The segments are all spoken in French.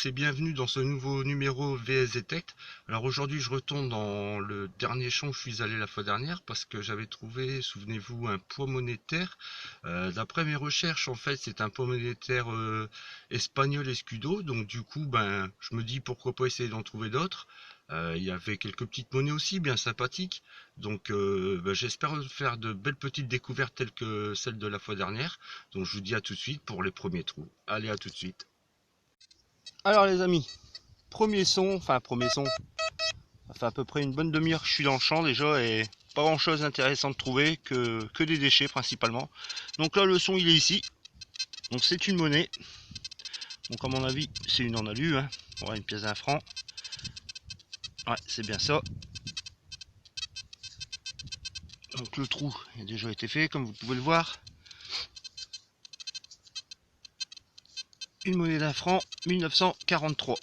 tous et bienvenue dans ce nouveau numéro VS Detect. Alors aujourd'hui je retourne dans le dernier champ où je suis allé la fois dernière parce que j'avais trouvé, souvenez-vous, un poids monétaire. D'après mes recherches, en fait c'est un poids monétaire espagnol escudo, donc du coup je me dis pourquoi pas essayer d'en trouver d'autres. Il y avait quelques petites monnaies aussi bien sympathiques, donc j'espère faire de belles petites découvertes telles que celles de la fois dernière. Donc je vous dis à tout de suite pour les premiers trous. Allez, à tout de suite. Alors les amis, premier son, ça fait à peu près une bonne demi-heure que je suis dans le champ déjà et pas grand chose d'intéressant de trouver que des déchets principalement. Donc là le son il est ici, donc c'est une monnaie, donc à mon avis c'est une en alu, hein. Ouais, une pièce d'un franc, ouais c'est bien ça. Donc le trou a déjà été fait comme vous pouvez le voir. Une monnaie d'un franc, 1943.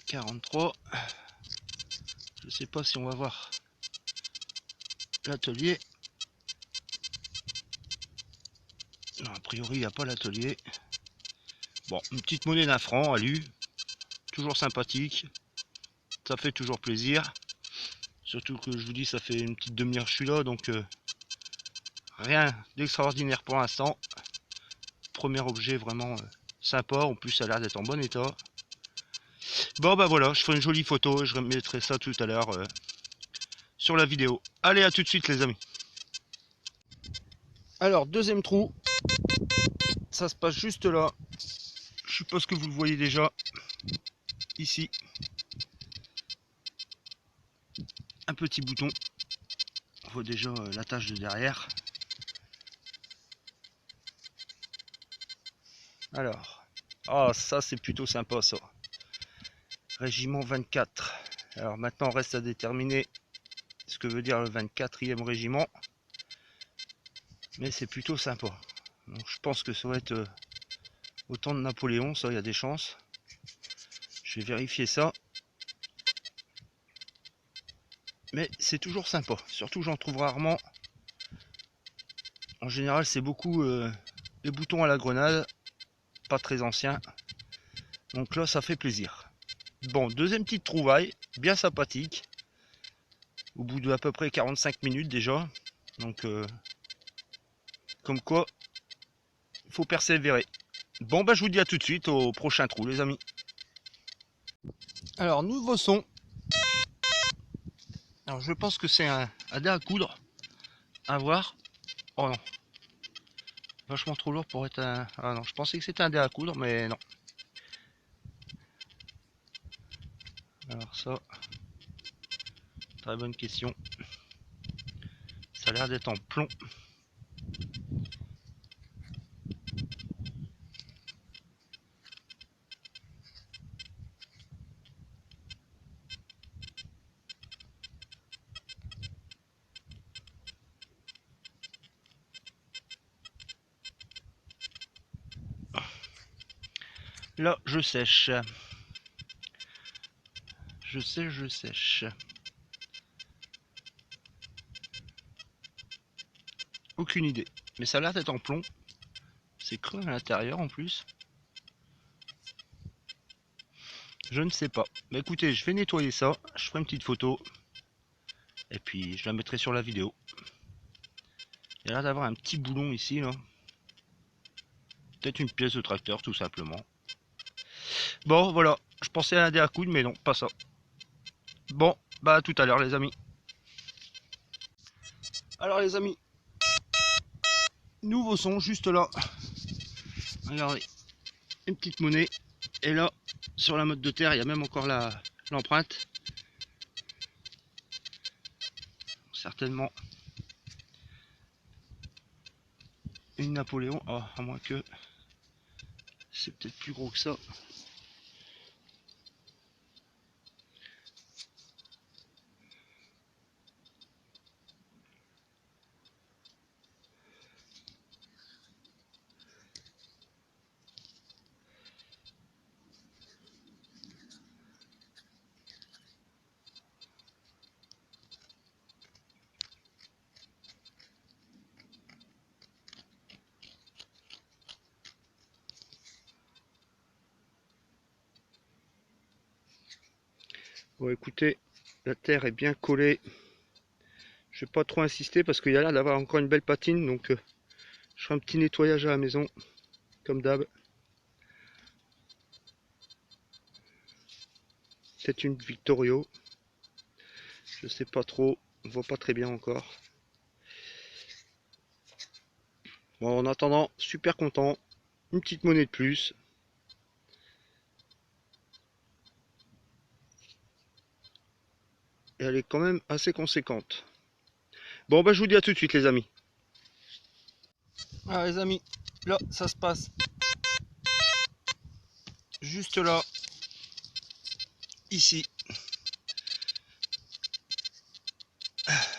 43, je sais pas si on va voir l'atelier. Non, a priori il n'y a pas l'atelier. Bon, une petite monnaie d'un franc, alu, toujours sympathique, ça fait toujours plaisir. Surtout que je vous dis, ça fait une petite demi-heure que je suis là, donc rien d'extraordinaire pour l'instant. Premier objet vraiment sympa, en plus ça a l'air d'être en bon état. Bon bah voilà, je ferai une jolie photo et je remettrai ça tout à l'heure sur la vidéo. Allez, à tout de suite les amis. Alors, deuxième trou, ça se passe juste là. Je suppose que vous le voyez déjà, ici. Un petit bouton, on voit déjà la tâche de derrière. Alors, ah ça c'est plutôt sympa ça. Régiment 24. Alors maintenant reste à déterminer ce que veut dire le 24e régiment. Mais c'est plutôt sympa. Donc je pense que ça va être au temps de Napoléon, ça il y a des chances. Je vais vérifier ça. Mais c'est toujours sympa. Surtout j'en trouve rarement. En général c'est beaucoup les boutons à la grenade. Pas très anciens. Donc là ça fait plaisir. Bon, deuxième petite trouvaille. Bien sympathique. Au bout de à peu près 45 minutes déjà. Donc comme quoi, il faut persévérer. Bon bah je vous dis à tout de suite au prochain trou les amis. Alors nouveau son. Alors je pense que c'est un dé à coudre. À voir. Oh non. Vachement trop lourd pour être un. Ah non, je pensais que c'était un dé à coudre, mais non. Alors ça. Très bonne question. Ça a l'air d'être en plomb. Là, je sèche. Je sèche. Aucune idée. Mais ça a l'air d'être en plomb. C'est creux à l'intérieur en plus. Je ne sais pas. Mais écoutez, je vais nettoyer ça. Je ferai une petite photo. Et puis je la mettrai sur la vidéo. Il y a l'air d'avoir un petit boulon ici là. Peut-être une pièce de tracteur tout simplement. Bon voilà. Je pensais à un dé à coudre mais non, pas ça. Bon, bah à tout à l'heure les amis. Alors les amis, nouveau son juste là. Regardez, une petite monnaie. Et là, sur la motte de terre, il y a même encore l'empreinte. Certainement une Napoléon. Oh, à moins que c'est peut-être plus gros que ça. Bon écoutez, la terre est bien collée. Je vais pas trop insister parce qu'il y a l'air d'avoir encore une belle patine, donc je ferai un petit nettoyage à la maison, comme d'hab. C'est une Victorio. Je sais pas trop, on voit pas très bien encore. Bon, en attendant, super content. Une petite monnaie de plus. Et elle est quand même assez conséquente. Bon, bah je vous dis à tout de suite les amis. Ah les amis, là ça se passe juste là, ici.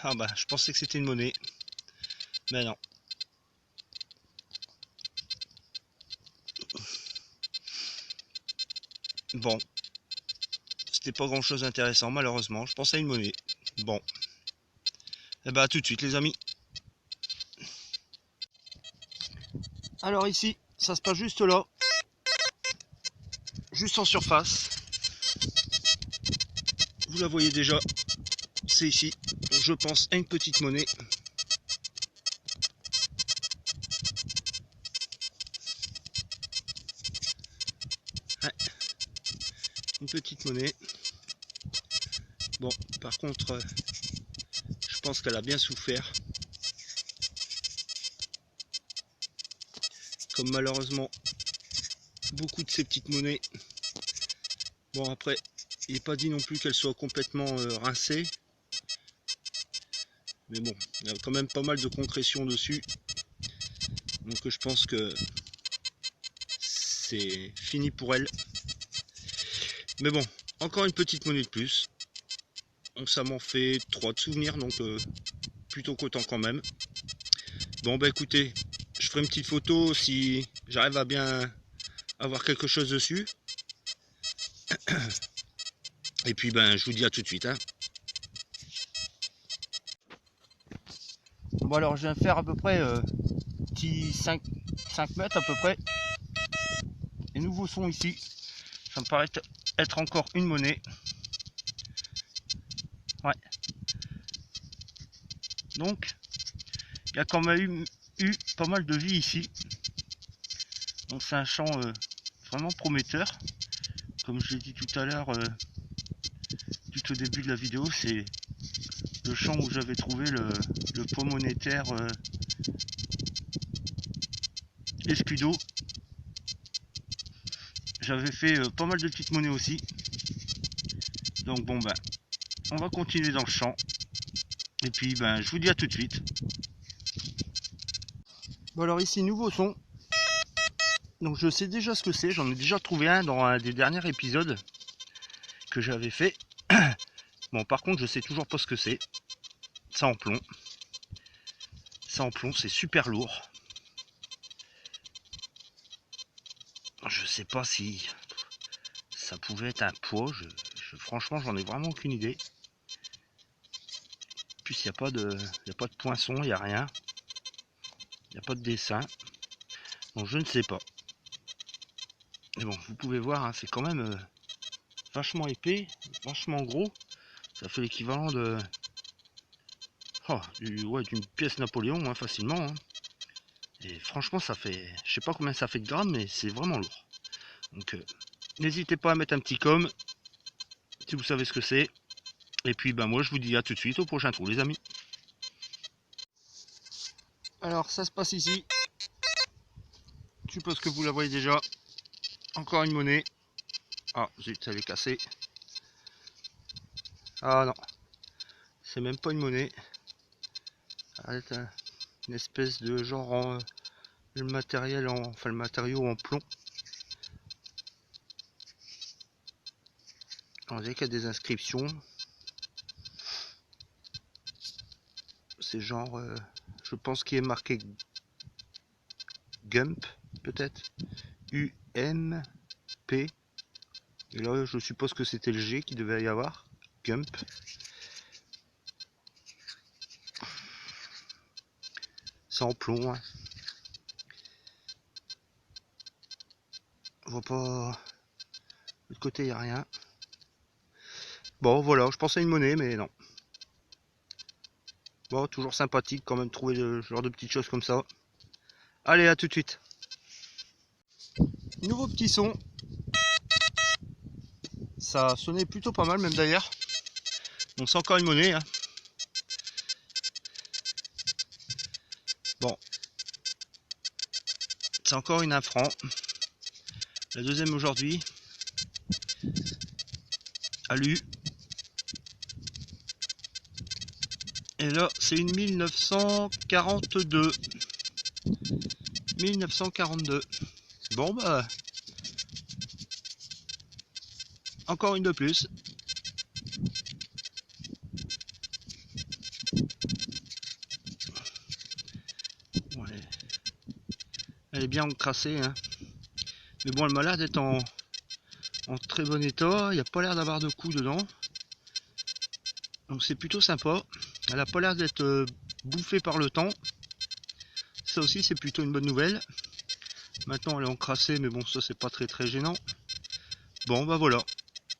Ah bah je pensais que c'était une monnaie, mais non. Bon, c'était pas grand chose d'intéressant malheureusement, je pensais à une monnaie. Bon, et bah à tout de suite les amis. Alors ici, ça se passe juste là, juste en surface. Vous la voyez déjà, c'est ici. Je pense à une petite monnaie. Ouais, une petite monnaie. Bon, par contre, je pense qu'elle a bien souffert. Comme malheureusement, beaucoup de ces petites monnaies. Bon après, il n'est pas dit non plus qu'elle soit complètement rincée. Mais bon, il y a quand même pas mal de concrétions dessus. Donc je pense que c'est fini pour elle. Mais bon, encore une petite monnaie de plus. Donc ça m'en fait 3 de souvenirs, donc plutôt content quand même. Bon bah écoutez, je ferai une petite photo si j'arrive à bien avoir quelque chose dessus. Et puis ben je vous dis à tout de suite. Hein. Bon alors je viens de faire à peu près petit 5 mètres à peu près. Les nouveaux sons ici. Ça me paraît être encore une monnaie. Ouais. Donc, il y a quand même eu pas mal de vie ici. Donc c'est un champ vraiment prometteur. Comme je l'ai dit tout à l'heure, tout au début de la vidéo, c'est le champ où j'avais trouvé le pot monétaire Escudo. J'avais fait pas mal de petites monnaies aussi. Donc bon ben, on va continuer dans le champ. Et puis ben, je vous dis à tout de suite. Bon alors ici, nouveau son. Donc je sais déjà ce que c'est, j'en ai déjà trouvé un dans un des derniers épisodes que j'avais fait. Bon par contre je sais toujours pas ce que c'est. Ça en plomb. Ça en plomb, c'est super lourd. Je sais pas si ça pouvait être un poids, franchement j'en ai vraiment aucune idée. En plus il n'y a pas de poinçon, il n'y a rien. Il n'y a pas de dessin. Donc je ne sais pas. Mais bon, vous pouvez voir, hein, c'est quand même vachement épais, vachement gros. Ça fait l'équivalent de d'une pièce Napoléon, hein, facilement. Hein. Et franchement, ça fait, je sais pas combien ça fait de grammes, mais c'est vraiment lourd. Donc, n'hésitez pas à mettre un petit com si vous savez ce que c'est. Et puis, ben moi, je vous dis à tout de suite au prochain trou, les amis. Alors, ça se passe ici. Je suppose que vous la voyez déjà. Encore une monnaie. Ah, zut, elle est cassée. Ah non, c'est même pas une monnaie. C'est une espèce de genre le matériel enfin le matériau en plomb. On dirait qu'il y a des inscriptions. C'est genre, je pense qu'il est marqué Gump, peut-être. U-M-P. Et là, je suppose que c'était le G qui devait y avoir. Gump. C'est en plomb. Hein. On voit pas. De l'autre côté, il n'y a rien. Bon voilà, je pensais à une monnaie mais non. Bon, toujours sympathique quand même trouver ce genre de petites choses comme ça. Allez, à tout de suite. Nouveau petit son. Ça sonnait plutôt pas mal même d'ailleurs. Donc c'est encore une monnaie. Hein. Bon. C'est encore une 1 franc. La deuxième aujourd'hui. Alu. Et là, c'est une 1942. 1942. Bon, bah. Encore une de plus. Ouais. Elle est bien encrassée. Hein. Mais bon, elle m'a l'air d'être en très bon état. Il n'y a pas l'air d'avoir de coups dedans. Donc c'est plutôt sympa. Elle n'a pas l'air d'être bouffée par le temps. Ça aussi c'est plutôt une bonne nouvelle. Maintenant elle est encrassée mais bon ça c'est pas très gênant. Bon bah voilà.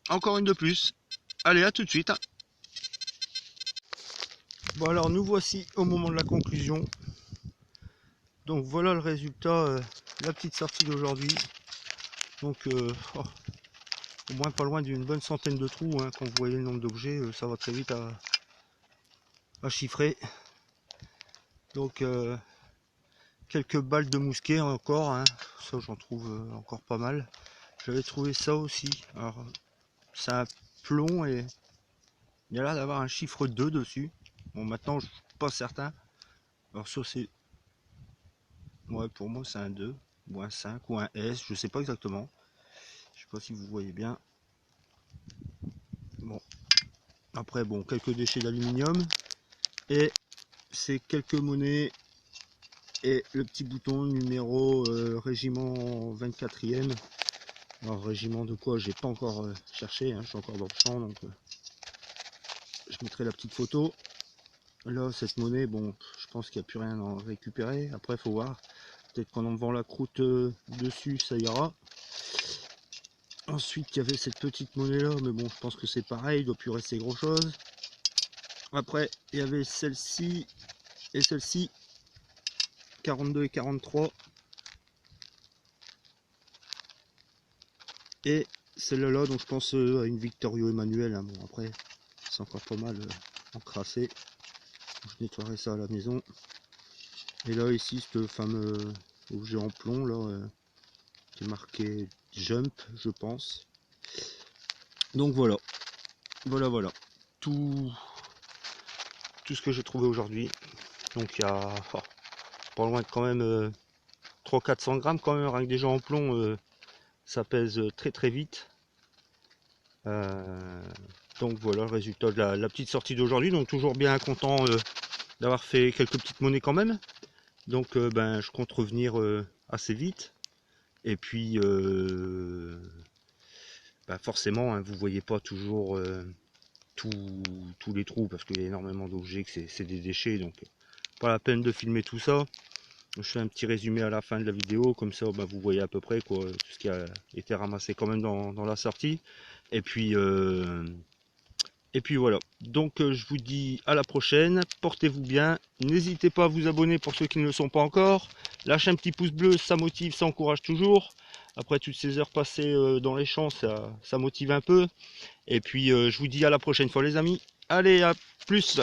Encore une de plus. Allez à tout de suite. Bon alors nous voici au moment de la conclusion. Donc voilà le résultat. La petite sortie d'aujourd'hui. Donc au moins pas loin d'une bonne centaine de trous. Hein. Quand vous voyez le nombre d'objets ça va très vite à chiffrer. Donc quelques balles de mousquet encore, hein. Ça j'en trouve encore pas mal. J'avais trouvé ça aussi. Alors c'est un plomb et il y a l'air d'avoir un chiffre 2 dessus. Bon maintenant je suis pas certain. Alors ça c'est. Ouais pour moi c'est un 2 ou un 5 ou un S, je sais pas exactement. Je sais pas si vous voyez bien. Bon. Après bon quelques déchets d'aluminium. Et c'est quelques monnaies. Et le petit bouton numéro régiment 24e. Alors régiment de quoi, j'ai pas encore cherché, hein, je suis encore dans le champ donc je mettrai la petite photo. Là cette monnaie, bon je pense qu'il n'y a plus rien à récupérer. Après il faut voir, peut-être qu'en enlevant la croûte dessus ça ira. Ensuite il y avait cette petite monnaie là, mais bon je pense que c'est pareil, il doit plus rester grand chose. Après il y avait celle-ci et celle-ci, 42 et 43. Et celle-là, donc je pense à une Victorio Emmanuel. Hein. Bon, après, c'est encore pas mal encrassé. Je nettoierai ça à la maison. Et là, ici, ce fameux objet en plomb, là, qui est marqué Jump, je pense. Donc voilà. Voilà. Tout ce que j'ai trouvé aujourd'hui. Donc il y a pas loin de quand même 300-400 grammes quand même, rien que déjà en plomb, ça pèse très vite. Donc voilà le résultat de la petite sortie d'aujourd'hui. Donc toujours bien content d'avoir fait quelques petites monnaies quand même. Donc ben, je compte revenir assez vite. Et puis ben, forcément hein, vous voyez pas toujours tous les trous parce qu'il y a énormément d'objets, que c'est des déchets. Donc pas la peine de filmer tout ça. Je fais un petit résumé à la fin de la vidéo, comme ça ben, vous voyez à peu près quoi, tout ce qui a été ramassé quand même dans la sortie. Et puis voilà, donc je vous dis à la prochaine, portez-vous bien, n'hésitez pas à vous abonner pour ceux qui ne le sont pas encore, lâchez un petit pouce bleu, ça motive, ça encourage toujours, après toutes ces heures passées dans les champs, ça motive un peu, et puis je vous dis à la prochaine fois les amis, allez à plus.